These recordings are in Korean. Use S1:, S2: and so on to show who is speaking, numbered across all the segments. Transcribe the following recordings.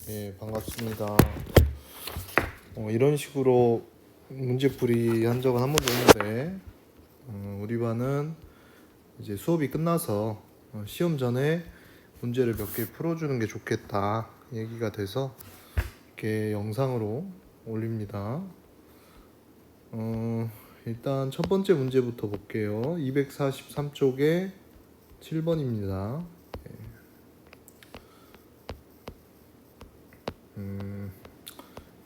S1: 예, 반갑습니다. 이런 식으로 문제풀이 한 적은 한 번도 없는데, 우리 반은 이제 수업이 끝나서 시험 전에 문제를 몇 개 풀어주는 게 좋겠다 얘기가 돼서 이렇게 영상으로 올립니다. 일단 첫 번째 문제부터 볼게요. 243쪽에 7번입니다.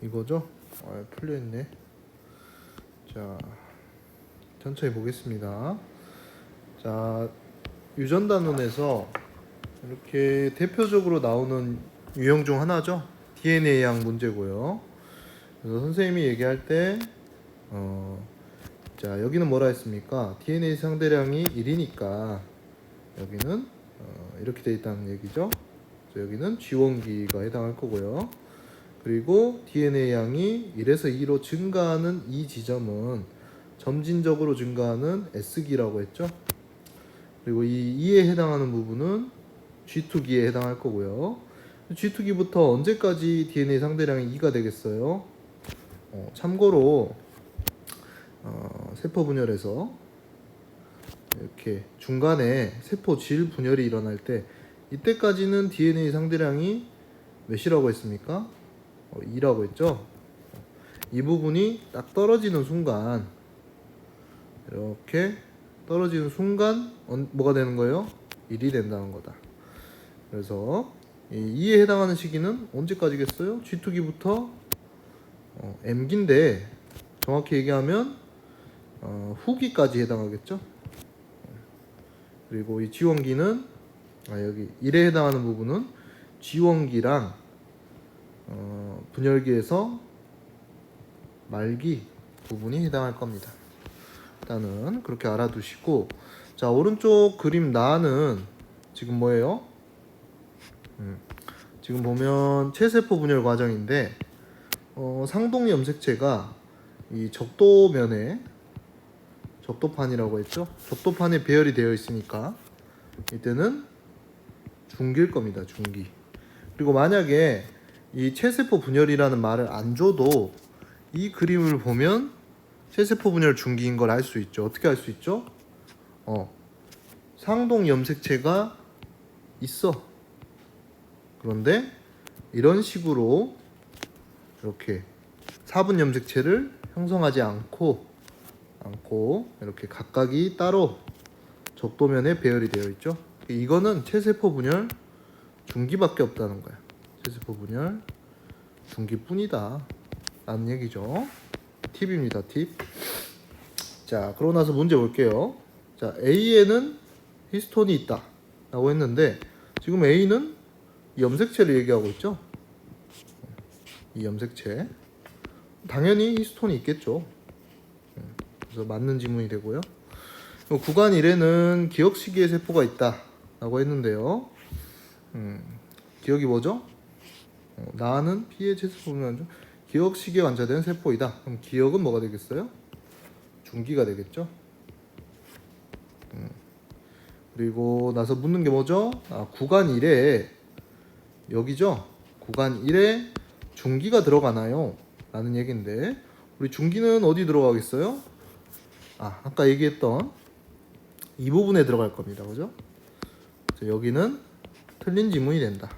S1: 이거죠? 풀려있네. 자, 천천히 보겠습니다. 자, 유전단원에서 이렇게 대표적으로 나오는 유형 중 하나죠. DNA양 문제고요. 그래서 선생님이 얘기할 때 자, 여기는 뭐라 했습니까? DNA 상대량이 1이니까 여기는 이렇게 돼 있다는 얘기죠. 그래서 여기는 G원기가 해당할 거고요. 그리고 DNA 양이 1에서 2로 증가하는 이 지점은 점진적으로 증가하는 S기라고 했죠. 그리고 이 2에 해당하는 부분은 G2기에 해당할 거고요. G2기부터 언제까지 DNA 상대량이 2가 되겠어요? 참고로 세포 분열에서 이렇게 중간에 세포 질 분열이 일어날 때 이때까지는 DNA 상대량이 몇이라고 했습니까? 2라고 했죠. 이 부분이 딱 떨어지는 순간, 이렇게 떨어지는 순간 뭐가 되는 거예요? 1이 된다는 거다. 그래서 이 2에 해당하는 시기는 언제까지겠어요? G2기부터 M기인데 정확히 얘기하면 후기까지 해당하겠죠. 그리고 이 G원기는 여기 1에 해당하는 부분은 G원기랑 분열기에서 말기 부분이 해당할 겁니다. 일단은 그렇게 알아두시고, 자, 오른쪽 그림 나는 지금 뭐예요? 지금 보면 체세포 분열 과정인데 상동 염색체가 이 적도면에, 적도판이라고 했죠? 적도판에 배열이 되어 있으니까 이때는 중기일 겁니다. 중기. 그리고 만약에 이 체세포 분열이라는 말을 안 줘도 이 그림을 보면 체세포 분열 중기인 걸 알 수 있죠. 어떻게 알 수 있죠? 상동 염색체가 있어. 그런데 이런 식으로 이렇게 사분 염색체를 형성하지 않고 이렇게 각각이 따로 적도면에 배열이 되어 있죠. 이거는 체세포 분열 중기밖에 없다는 거야. 체세포 분열 중기뿐이다 라는 얘기죠. 팁입니다. 팁. 자, 그러고 나서 문제 볼게요. 자, A에는 히스톤이 있다 라고 했는데 지금 A는 염색체를 얘기하고 있죠. 이 염색체 당연히 히스톤이 있겠죠. 그래서 맞는 지문이 되고요. 구간 1에는 기억시기의 세포가 있다 라고 했는데요. 기억이 뭐죠? 나는 P의 체세포 분열 중 기억시기에 완차된 세포이다. 그럼 기억은 뭐가 되겠어요? 중기가 되겠죠. 그리고 나서 묻는 게 뭐죠? 구간 1에 여기죠. 구간 1에 중기가 들어가나요? 라는 얘기인데 우리 중기는 어디 들어가겠어요? 아까 얘기했던 이 부분에 들어갈 겁니다. 그죠? 여기는 틀린 지문이 된다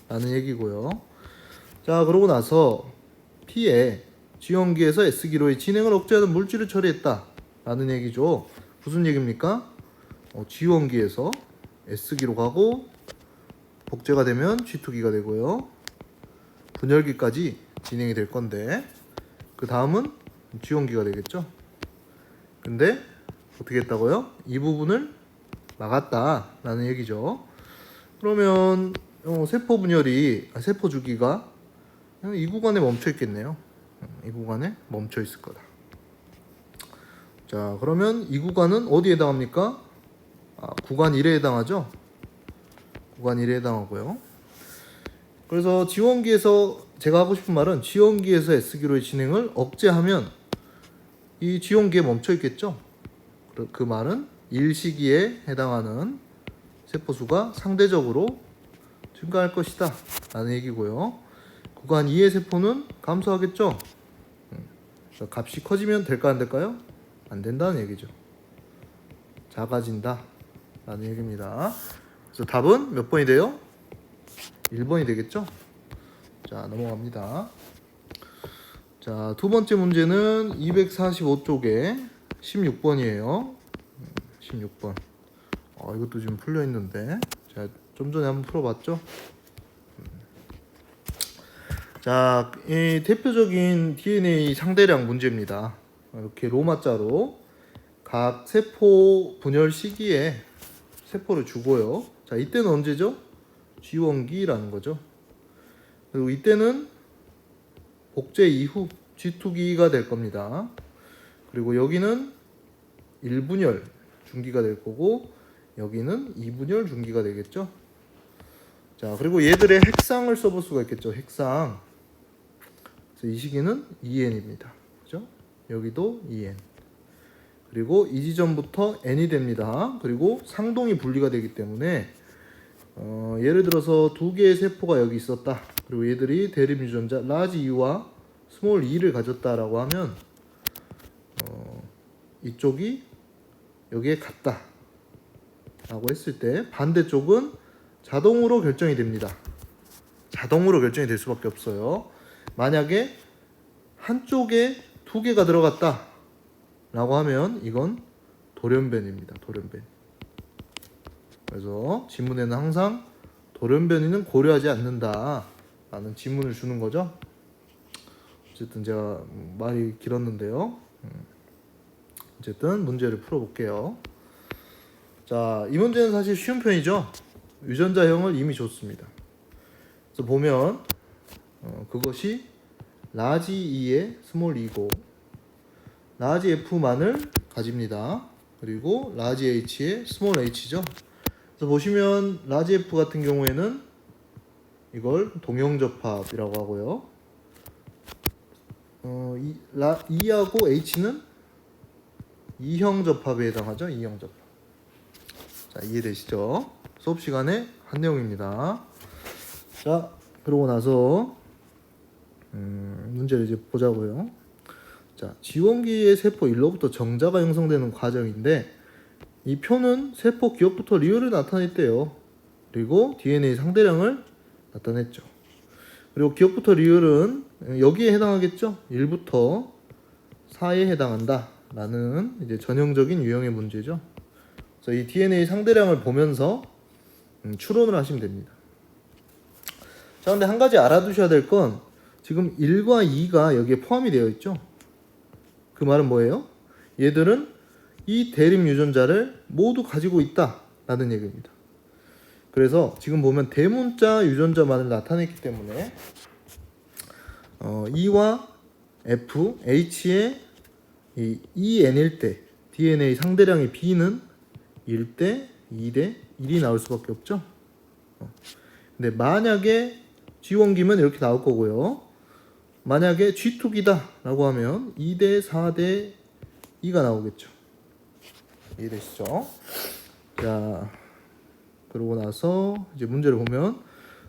S1: 라는 얘기고요. 자, 그러고 나서 P에 G원기에서 S기로의 진행을 억제하는 물질을 처리했다 라는 얘기죠. 무슨 얘기입니까? G원기에서 S기로 가고 복제가 되면 G2기가 되고요. 분열기까지 진행이 될 건데 그 다음은 G원기가 되겠죠. 근데 어떻게 했다고요? 이 부분을 막았다 라는 얘기죠. 그러면 세포 분열이 세포 주기가 이 구간에 멈춰 있겠네요. 이 구간에 멈춰 있을 거다. 자, 그러면 이 구간은 어디에 해당합니까? 구간 1에 해당하죠. 구간 1에 해당하고요. 그래서 G원기에서 제가 하고 싶은 말은 G원기에서 S기로의 진행을 억제하면 이 G원기에 멈춰 있겠죠. 그 말은 1시기에 해당하는 세포수가 상대적으로 증가할 것이다 라는 얘기고요. 구간 2의 세포는 감소하겠죠. 값이 커지면 될까 안 될까요? 안 된다는 얘기죠. 작아진다 라는 얘기입니다. 그래서 답은 몇 번이 돼요? 1번이 되겠죠. 자, 넘어갑니다. 자, 두 번째 문제는 245쪽에 16번이에요. 16번. 이것도 지금 풀려 있는데 제가 좀 전에 한번 풀어봤죠. 자, 이 대표적인 DNA 상대량 문제입니다. 이렇게 로마자로 각 세포 분열 시기에 세포를 주고요. 자, 이때는 언제죠? G1기라는 거죠. 그리고 이때는 복제 이후 G2기가 될 겁니다. 그리고 여기는 1분열 중기가 될 거고 여기는 2분열 중기가 되겠죠. 자, 그리고 얘들의 핵상을 써볼 수가 있겠죠. 핵상. 그래서 이 시기는 2N입니다. 그죠? 여기도 2N. 그리고 이 지점부터 N이 됩니다. 그리고 상동이 분리가 되기 때문에 예를 들어서 두 개의 세포가 여기 있었다. 그리고 얘들이 대립 유전자 라지 U와 스몰 E를 가졌다라고 하면 이쪽이 여기에 같다 라고 했을 때 반대쪽은 자동으로 결정이 됩니다. 자동으로 결정이 될 수밖에 없어요. 만약에 한쪽에 두 개가 들어갔다 라고 하면 이건 돌연변입니다. 돌연변. 그래서 지문에는 항상 돌연변이는 고려하지 않는다 라는 지문을 주는 거죠. 어쨌든 제가 말이 길었는데요. 어쨌든 문제를 풀어볼게요. 자, 이 문제는 사실 쉬운 편이죠. 유전자형을 이미 줬습니다. 그래서 보면 그것이 라지 E의 스몰 E고 라지 F만을 가집니다. 그리고 라지 H의 스몰 H죠. 그래서 보시면 라지 F 같은 경우에는 이걸 동형접합이라고 하고요. E하고 H는 이형접합에 해당하죠. 이형접합. 자, 이해되시죠? 수업 시간에 한 내용입니다. 자, 그러고 나서 문제를 이제 보자고요. 자, 지원기의 세포 1로부터 정자가 형성되는 과정인데 이 표는 세포 기억부터 리을을 나타냈대요. 그리고 DNA 상대량을 나타냈죠. 그리고 기억부터 리을은 여기에 해당하겠죠. 1부터 4에 해당한다 라는 이제 전형적인 유형의 문제죠. 그래서 이 DNA 상대량을 보면서 추론을 하시면 됩니다. 자, 근데 한 가지 알아두셔야 될 건 지금 1과 2가 여기에 포함이 되어 있죠. 그 말은 뭐예요? 얘들은 이 대립 유전자를 모두 가지고 있다 라는 얘기입니다. 그래서 지금 보면 대문자 유전자만을 나타냈기 때문에 E와 F, H의 이 EN일 때 DNA 상대량의 B는 1대 2대 1이 나올 수밖에 없죠. 근데 만약에 G1기면 이렇게 나올 거고요. 만약에 G2기다 라고 하면 2대 4대 2가 나오겠죠. 이해되시죠? 자, 그러고 나서 이제 문제를 보면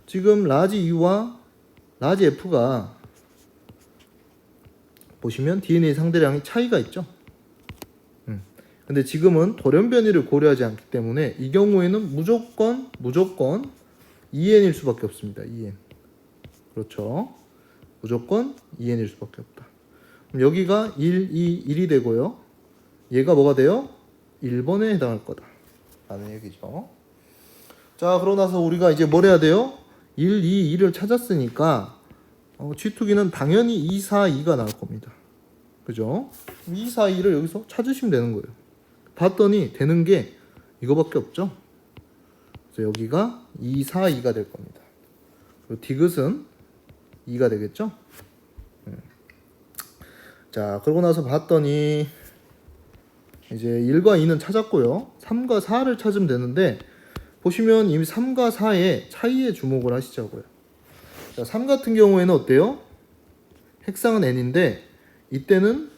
S1: 지금 라지 U와 라지 F가 보시면 DNA 상대량이 차이가 있죠. 근데 지금은 돌연변이를 고려하지 않기 때문에 이 경우에는 무조건 2N일 수밖에 없습니다. 2N. 그렇죠. 무조건 2N일 수밖에 없다. 그럼 여기가 1, 2, 1이 되고요. 얘가 뭐가 돼요? 1번에 해당할 거다 라는 얘기죠. 자, 그러고 나서 우리가 이제 뭘 해야 돼요? 1, 2, 2를 찾았으니까 G2기는 당연히 2, 4, 2가 나올 겁니다. 그죠? 2, 4, 2를 여기서 찾으시면 되는 거예요. 봤더니 되는 게 이거밖에 없죠. 그래서 여기가 2, 4, 2가 될 겁니다. 그리고 디귿은 2가 되겠죠. 자, 그러고 나서 봤더니 이제 1과 2는 찾았고요. 3과 4를 찾으면 되는데 보시면 이미 3과 4의 차이에 주목을 하시자고요. 자, 3 같은 경우에는 어때요? 핵상은 N인데 이때는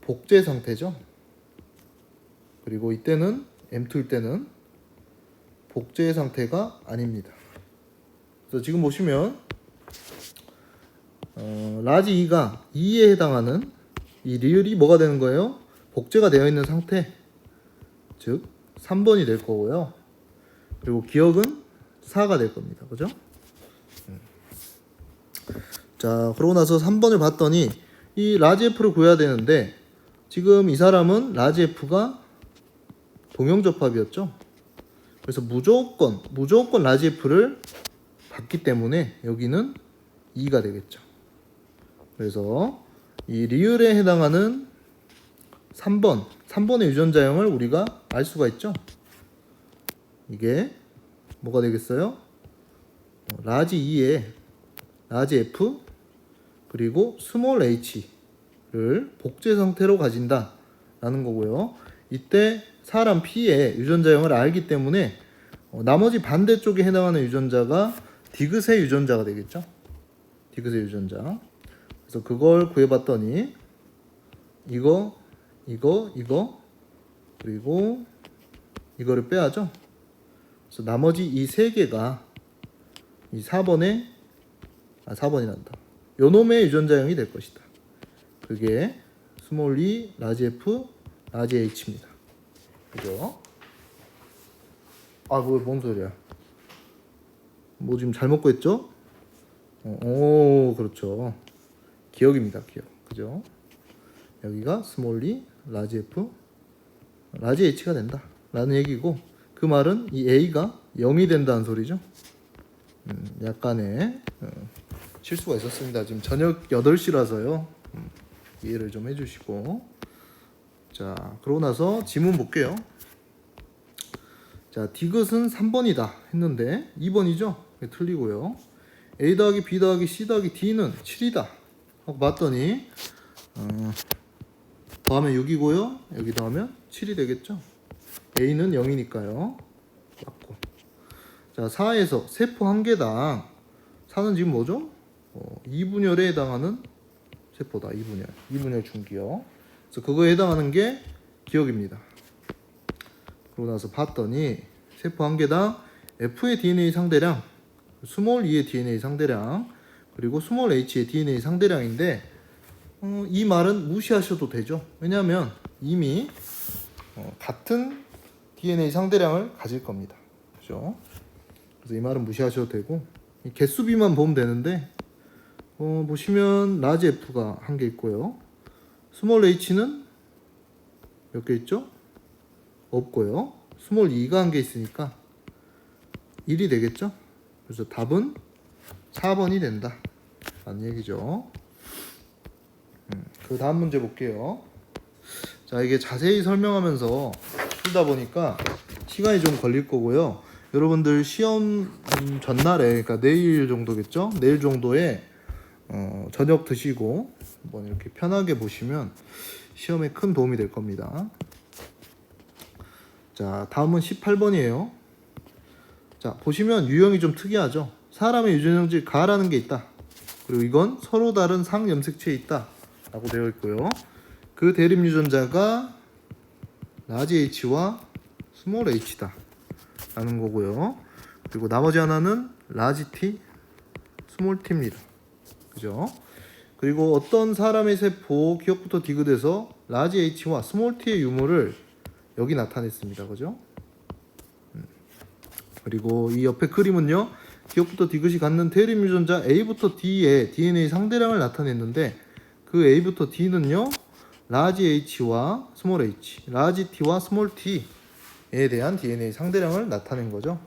S1: 복제 상태죠. 그리고 이때는 M2일 때는 복제 상태가 아닙니다. 그래서 지금 보시면 라지 2가 2에 해당하는 이 리을이 뭐가 되는 거예요? 복제가 되어 있는 상태, 즉 3번이 될 거고요. 그리고 기억은 4가 될 겁니다. 그죠? 자, 그러고 나서 3번을 봤더니 이 라지 F를 구해야 되는데 지금 이 사람은 라지 F가 동형접합이었죠. 그래서 무조건 라지 F를 봤기 때문에 여기는 2가 되겠죠. 그래서 이 리을에 해당하는 3번의 유전자형을 우리가 알 수가 있죠. 이게 뭐가 되겠어요? 라지 2에 라지 F 그리고 스몰 h를 복제 상태로 가진다 라는 거고요. 이때 사람 P의 유전자형을 알기 때문에 나머지 반대쪽에 해당하는 유전자가 디귿의 유전자가 되겠죠. 디귿의 유전자. 그래서 그걸 구해봤더니 이거 그리고 이거를 빼야죠. 그래서 나머지 이 세 개가 이 4번이란다. 요놈의 유전자형이 될 것이다. 그게 스몰 e, 라지 f, 라지 h입니다. 그죠? 뭔 소리야? 뭐 지금 잘못 구했죠? 그렇죠. 기억입니다. 기억. 그죠? 여기가 스몰 e, 라지 f, 라지 h가 된다 라는 얘기고, 그 말은 이 a가 0이 된다는 소리죠. 약간의 실수가 있었습니다. 지금 저녁 8시라서요. 이해를 좀 해주시고. 자, 그러고 나서 지문 볼게요. 자, 디귿은 3번이다 했는데 2번이죠? 틀리고요. A 더하기 B 더하기 C 더하기 D는 7이다 하고 봤더니 더하면 6이고요. 여기 더하면 7이 되겠죠? A는 0이니까요. 맞고. 자, 4에서 세포 한 개당 4는 지금 뭐죠? 2분열에 해당하는 세포다. 2분열 중기역. 그래서 그거에 해당하는 게 기억입니다. 그러고 나서 봤더니 세포 한 개당 F의 DNA 상대량, 스몰 E의 DNA 상대량, 그리고 스몰 H의 DNA 상대량인데 이 말은 무시하셔도 되죠. 왜냐하면 이미 같은 DNA 상대량을 가질 겁니다. 그죠? 그래서 이 말은 무시하셔도 되고, 개수비만 보면 되는데 보시면 라지 F가 한 개 있고요. 스몰 H는 몇 개 있죠? 없고요. 스몰 E가 한 개 있으니까 1이 되겠죠? 그래서 답은 4번이 된다 라는 얘기죠. 그 다음 문제 볼게요. 자, 이게 자세히 설명하면서 풀다 보니까 시간이 좀 걸릴 거고요. 여러분들 시험 전날에, 그러니까 내일 정도겠죠? 내일 정도에 저녁 드시고 한번 이렇게 편하게 보시면 시험에 큰 도움이 될 겁니다. 자, 다음은 18번이에요. 자, 보시면 유형이 좀 특이하죠? 사람의 유전형질 가라는 게 있다. 그리고 이건 서로 다른 상염색체에 있다 라고 되어 있고요. 그 대립 유전자가 라지 H와 스몰 H다 라는 거고요. 그리고 나머지 하나는 라지 T, 스몰 T입니다. 그죠? 그리고 어떤 사람의 세포 기억부터 디귿에서 라지 H와 스몰 T의 유무를 여기 나타냈습니다. 그죠? 그리고 이 옆에 그림은요, 기억부터 디귿이 갖는 대립 유전자 A부터 D의 DNA 상대량을 나타냈는데, 그 A부터 D는요, 라지 H와 스몰 H, 라지 T와 스몰 T에 대한 DNA 상대량을 나타낸 거죠.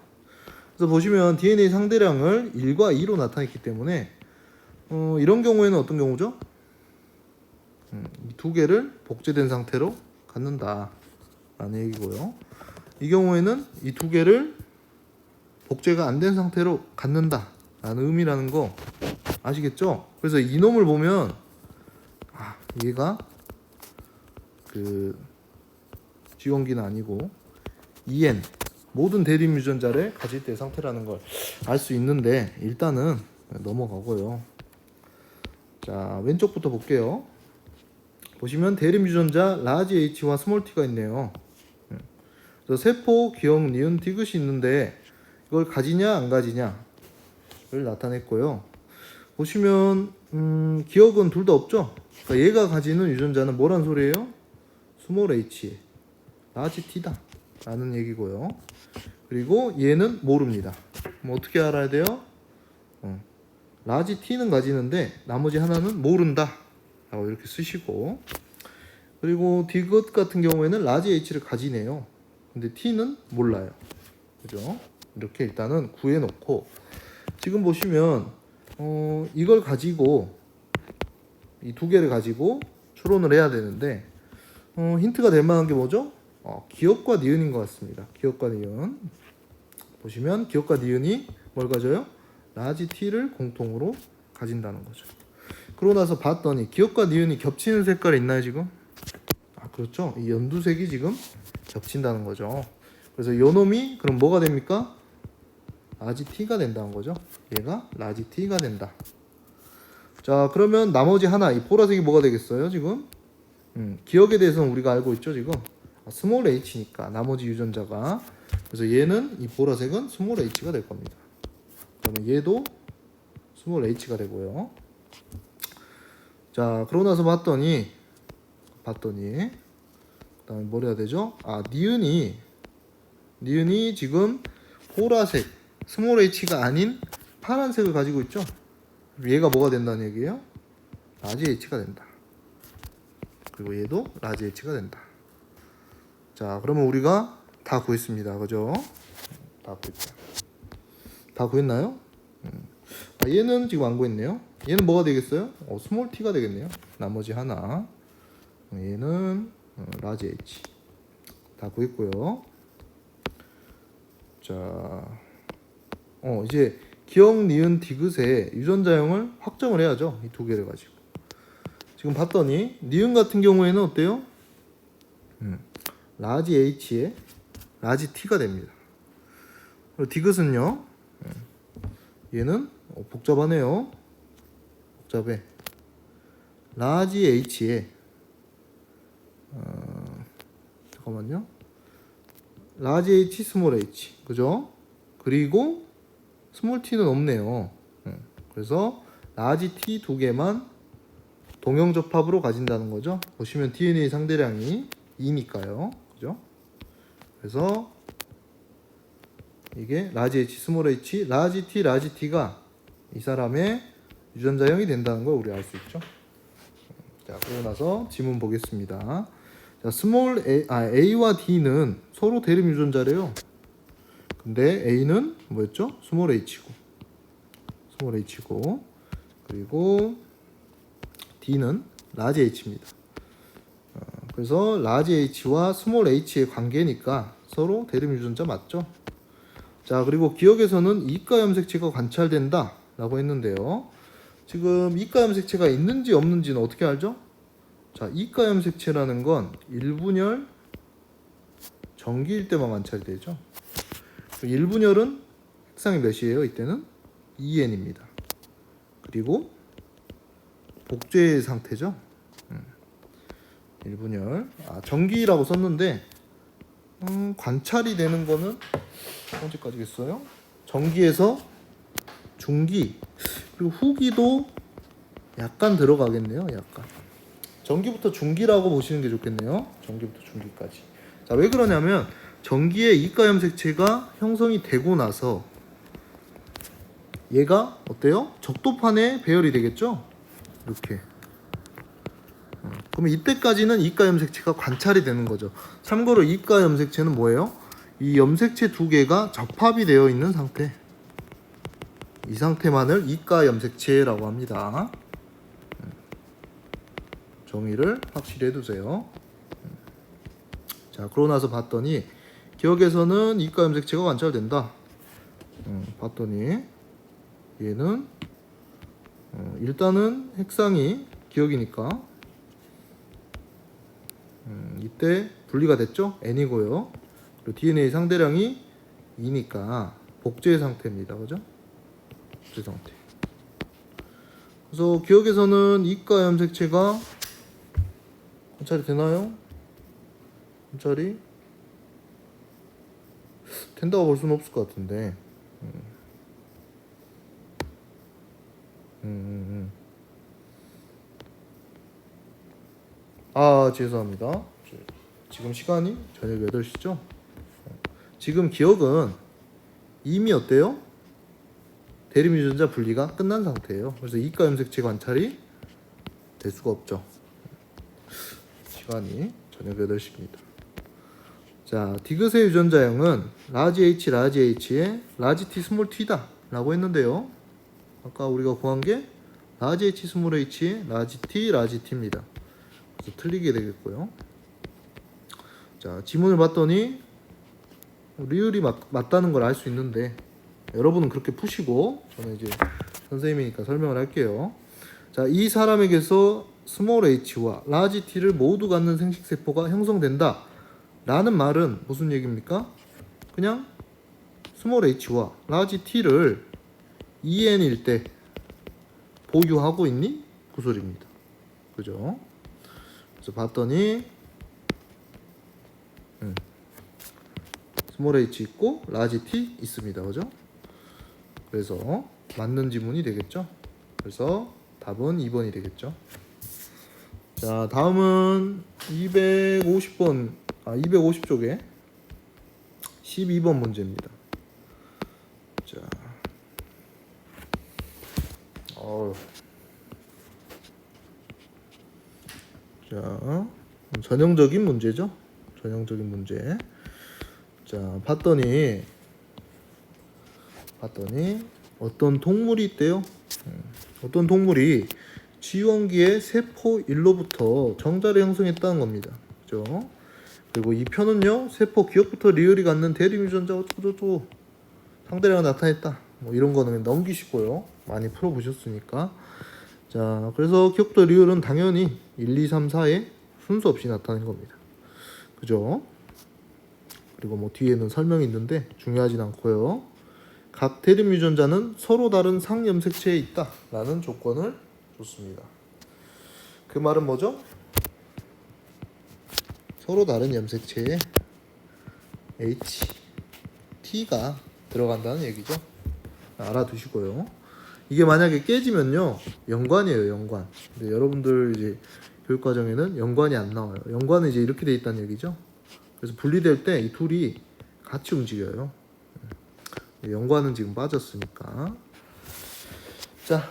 S1: 그래서 보시면 DNA 상대량을 1과 2로 나타냈기 때문에 이런 경우에는 어떤 경우죠? 이 두 개를 복제된 상태로 갖는다 라는 얘기고요. 이 경우에는 이 두 개를 복제가 안 된 상태로 갖는다 라는 의미라는 거 아시겠죠? 그래서 이놈을 보면 얘가 그 지원기는 아니고 EN 모든 대립 유전자를 가질 때 상태라는 걸 알 수 있는데, 일단은 넘어가고요. 자, 왼쪽부터 볼게요. 보시면 대립 유전자 라지 H와 스몰 T가 있네요. 그래서 세포, 기억, 니은, 디귿이 있는데 이걸 가지냐 안 가지냐를 나타냈고요. 보시면 기억은 둘 다 없죠. 그러니까 얘가 가지는 유전자는 뭐란 소리예요? 스몰 h, 라지 t다 라는 얘기고요. 그리고 얘는 모릅니다. 그럼 어떻게 알아야 돼요? 라지 t는 가지는데 나머지 하나는 모른다 라고 이렇게 쓰시고, 그리고 디귿 같은 경우에는 라지 h를 가지네요. 근데 t는 몰라요. 그죠? 이렇게 일단은 구해 놓고, 지금 보시면 이걸 가지고 이 두 개를 가지고 추론을 해야 되는데, 힌트가 될 만한 게 뭐죠? 기억과 니은인 것 같습니다. 기억과 니은. 보시면 기억과 니은이 뭘 가져요? 라지 t를 공통으로 가진다는 거죠. 그러고 나서 봤더니 기억과 니은이 겹치는 색깔이 있나요 지금? 그렇죠. 이 연두색이 지금 겹친다는 거죠. 그래서 요 놈이 그럼 뭐가 됩니까? 라지 t가 된다는 거죠. 얘가 라지 t가 된다. 자, 그러면 나머지 하나, 이 보라색이 뭐가 되겠어요 지금? 기억에 대해서는 우리가 알고 있죠 지금. 스몰 h니까 나머지 유전자가. 그래서 얘는, 이 보라색은 스몰 h가 될 겁니다. 그러면 얘도 스몰 h가 되고요. 자, 그러고 나서 봤더니 그다음에 뭘 해야 되죠? 니은이 지금 보라색 스몰 h가 아닌 파란색을 가지고 있죠. 얘가 뭐가 된다는 얘기예요? 라지 h가 된다. 그리고 얘도 라지 h가 된다. 자, 그러면 우리가 다 구했습니다. 그죠? 다 구했나요? 얘는 지금 안 구했네요. 얘는 뭐가 되겠어요? 스몰 t가 되겠네요. 나머지 하나. 얘는 라지 h. 다 구했고요. 자, 이제 기억, 니은, 디귿의 유전자형을 확정을 해야죠. 이 두 개를 가지고. 지금 봤더니 니은 같은 경우에는 어때요? 라지 h에 라지 t가 됩니다. 그리고 디귿은요. 얘는 복잡하네요. 복잡해. 라지 h에 잠깐만요. 라지 h, 스몰 h, 그죠? 그리고 스몰 t는 없네요. 그래서 라지 t 두 개만 동형 접합으로 가진다는 거죠. 보시면 DNA 상대량이 2니까요. 그죠? 그래서 이게 라지 h, 스몰 h, 라지 t, 라지 t가 이 사람의 유전자형이 된다는 걸 우리 알 수 있죠. 자, 그러고 나서 지문 보겠습니다. 자, 스몰 A와 D는 서로 대립 유전자래요. 근데 A는 뭐였죠? 스몰 H고 그리고 D는 라지 H입니다. 그래서 라지 H와 스몰 H의 관계니까 서로 대립 유전자 맞죠? 자, 그리고 기억에서는 이가 염색체가 관찰된다 라고 했는데요. 지금 이가 염색체가 있는지 없는지는 어떻게 알죠? 자, 이가 염색체라는 건 일분열 전기일 때만 관찰이 되죠. 일분열은 핵상이 몇이에요? 이때는 2N입니다. 그리고 복제 상태죠. 일분열. 전기라고 썼는데 관찰이 되는 거는 언제까지겠어요? 전기에서 중기 그리고 후기도 약간 들어가겠네요. 약간. 전기부터 중기라고 보시는 게 좋겠네요. 전기부터 중기까지. 자, 왜 그러냐면 전기의 이가 염색체가 형성이 되고 나서 얘가 어때요? 적도판에 배열이 되겠죠? 이렇게. 그러면 이때까지는 이가 염색체가 관찰이 되는 거죠. 참고로 이가 염색체는 뭐예요? 이 염색체 두 개가 접합이 되어 있는 상태. 이 상태만을 이가 염색체라고 합니다. 정의를 확실히 해두세요. 자, 그러고 나서 봤더니 기억에서는 이가 염색체가 관찰된다. 봤더니 얘는 일단은 핵상이 기억이니까 이때 분리가 됐죠? N이고요. 그리고 DNA 상대량이 2니까 복제 상태입니다. 그죠? 복제 상태. 그래서 기억에서는 이가 염색체가 관찰이 되나요? 관찰이 된다고 볼 수는 없을 것 같은데. 아, 죄송합니다. 지금 시간이 저녁 8시죠? 지금 기억은 이미 어때요? 대립유전자 분리가 끝난 상태예요. 그래서 이가 염색체 관찰이 될 수가 없죠. 시간이 저녁 8시입니다. 자, 디귿의 유전자형은 라지 H, 라지 H에 라지 T, 스몰 T다 라고 했는데요. 아까 우리가 구한 게 라지 H, 스몰 H에 라지 T, 라지 T입니다. 그래서 틀리게 되겠고요. 자, 지문을 봤더니 리을이 맞다는 걸 알 수 있는데 여러분은 그렇게 푸시고 저는 이제 선생님이니까 설명을 할게요. 자, 이 사람에게서 스몰 h와 라지 t를 모두 갖는 생식세포가 형성된다 라는 말은 무슨 얘기입니까? 그냥 스몰 h와 라지 t를 EN일 때 보유하고 있니? 그 소리입니다. 그죠? 그래서 봤더니 스몰 h 있고 라지 t 있습니다. 그죠? 그래서 맞는 지문이 되겠죠. 그래서 답은 2번이 되겠죠. 자, 다음은 250쪽에 12번 문제입니다. 자, 자, 전형적인 문제죠. 전형적인 문제. 자, 봤더니 어떤 동물이 있대요. 어떤 동물이 지원기의 세포 1로부터 정자를 형성했다는 겁니다. 그죠? 그리고 이 편은요, 세포 기억부터 리을이 갖는 대립유전자 어쩌고저쩌고 상대량을 나타냈다. 뭐 이런 거는 넘기시고요. 많이 풀어보셨으니까. 자, 그래서 기억부터 리을은 당연히 1, 2, 3, 4에 순서 없이 나타낸 겁니다. 그죠? 그리고 뭐 뒤에는 설명이 있는데 중요하진 않고요. 각 대립 유전자는 서로 다른 상염색체에 있다 라는 조건을 줬습니다. 그 말은 뭐죠? 서로 다른 염색체에 H, T가 들어간다는 얘기죠. 알아두시고요. 이게 만약에 깨지면요, 연관이에요, 연관. 근데 여러분들 이제 교육과정에는 연관이 안 나와요. 연관은 이제 이렇게 돼 있다는 얘기죠. 그래서 분리될 때 이 둘이 같이 움직여요. 연관은 지금 빠졌으니까. 자,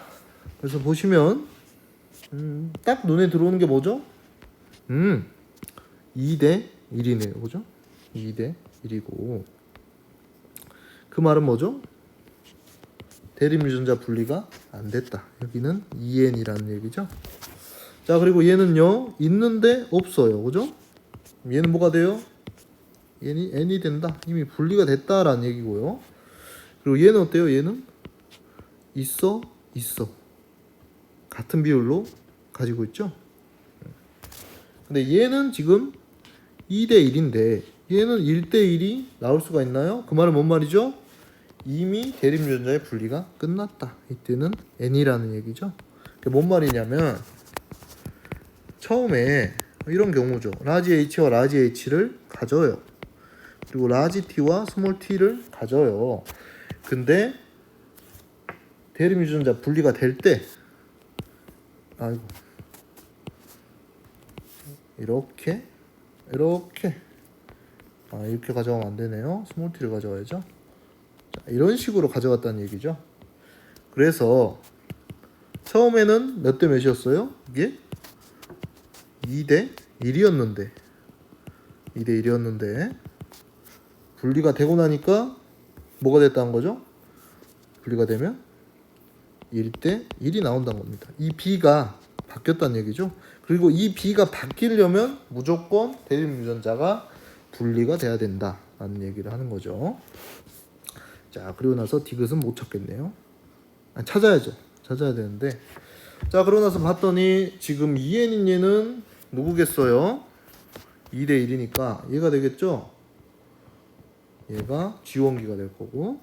S1: 그래서 보시면 딱 눈에 들어오는 게 뭐죠? 2대 1이네요. 그죠? 2대 1이고 그 말은 뭐죠? 대립유전자 분리가 안 됐다. 여기는 EN이라는 얘기죠. 자, 그리고 얘는요, 있는데 없어요. 그죠? 얘는 뭐가 돼요? 얘는 N이 된다. 이미 분리가 됐다라는 얘기고요. 그리고 얘는 어때요? 얘는 있어. 같은 비율로 가지고 있죠. 근데 얘는 지금 2대 1인데 얘는 1대 1이 나올 수가 있나요? 그 말은 뭔 말이죠? 이미 대립유전자의 분리가 끝났다. 이때는 N이라는 얘기죠. 그게 뭔 말이냐면 처음에 이런 경우죠. 라지 H와 라지 H를 가져요. 그리고 라지 T와 스몰 T를 가져요. 근데 대립유전자 분리가 될 때 이렇게 이렇게 가져가면 안 되네요. 스몰 T를 가져와야죠. 자, 이런 식으로 가져갔다는 얘기죠. 그래서 처음에는 몇 대 몇이었어요? 이게 2대 1이었는데 분리가 되고 나니까 뭐가 됐다는 거죠? 분리가 되면 1대 1이 나온다는 겁니다. 이 B가 바뀌었다는 얘기죠. 그리고 이 B가 바뀌려면 무조건 대립유전자가 분리가 돼야 된다라는 얘기를 하는 거죠. 자, 그리고 나서 디귿은 못 찾겠네요. 찾아야죠. 찾아야 되는데. 자, 그러고 나서 봤더니 지금 EN인 얘는 누구겠어요? 2대 1이니까 얘가 되겠죠? 얘가 지원기가 될 거고.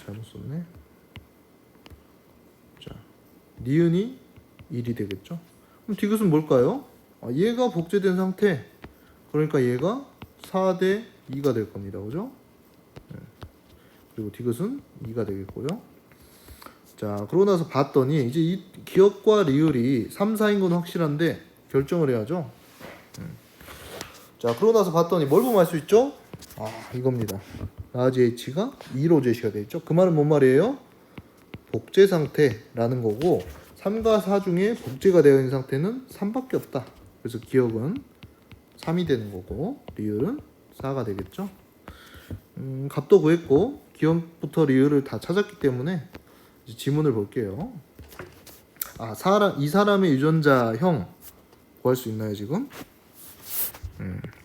S1: 잘못 썼네. 자, 니은이 1이 되겠죠? 그럼 디귿은 뭘까요? 얘가 복제된 상태. 그러니까 얘가 4대 2가 될 겁니다. 그죠? 그리고 디귿은 2가 되겠고요. 자, 그러고 나서 봤더니 이제 이 기억과 리을이 3, 4인 건 확실한데 결정을 해야죠. 자, 그러고 나서 봤더니 뭘 보면 알 수 있죠? 아, 이겁니다. 라지 H가 2로 제시가 되어 있죠. 그 말은 뭔 말이에요? 복제 상태라는 거고 3과 4 중에 복제가 되어 있는 상태는 3밖에 없다. 그래서 기억은 3이 되는 거고 리을은 4가 되겠죠. 값도 구했고 기억부터 리을을 다 찾았기 때문에 이제 지문을 볼게요. 아, 이 사람의 유전자형 구할 수 있나요 지금?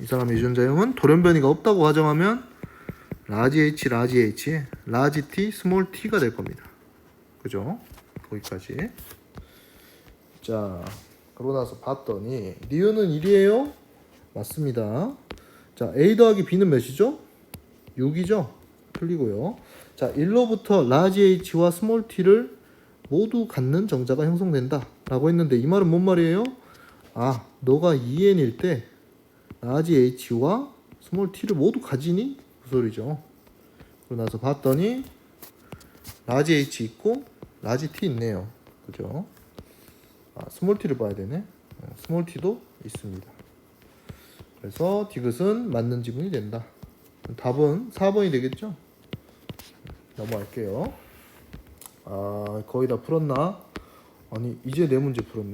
S1: 이 사람의 유전자형은 돌연변이가 없다고 가정하면 라지 H, 라지 H, 라지 T, 스몰 T가 될 겁니다. 그죠? 거기까지. 자, 그러고 나서 봤더니 리은은 1이에요? 맞습니다. 자, A 더하기 B는 몇이죠? 6이죠? 틀리고요. 자, 1로부터 라지 H와 스몰 T를 모두 갖는 정자가 형성된다 라고 했는데 이 말은 뭔 말이에요? 아, 너가 2n일 때 라지 H와 스몰 T를 모두 가지니? 그 소리죠. 그러고 나서 봤더니 라지 H 있고 라지 T 있네요. 그죠? 아, 스몰 T를 봐야 되네. 스몰 T도 있습니다. 그래서 디귿은 맞는 지문이 된다. 답은 4번이 되겠죠? 넘어갈게요. 아, 거의 다 풀었나? 아니, 이제 네 문제 풀었네.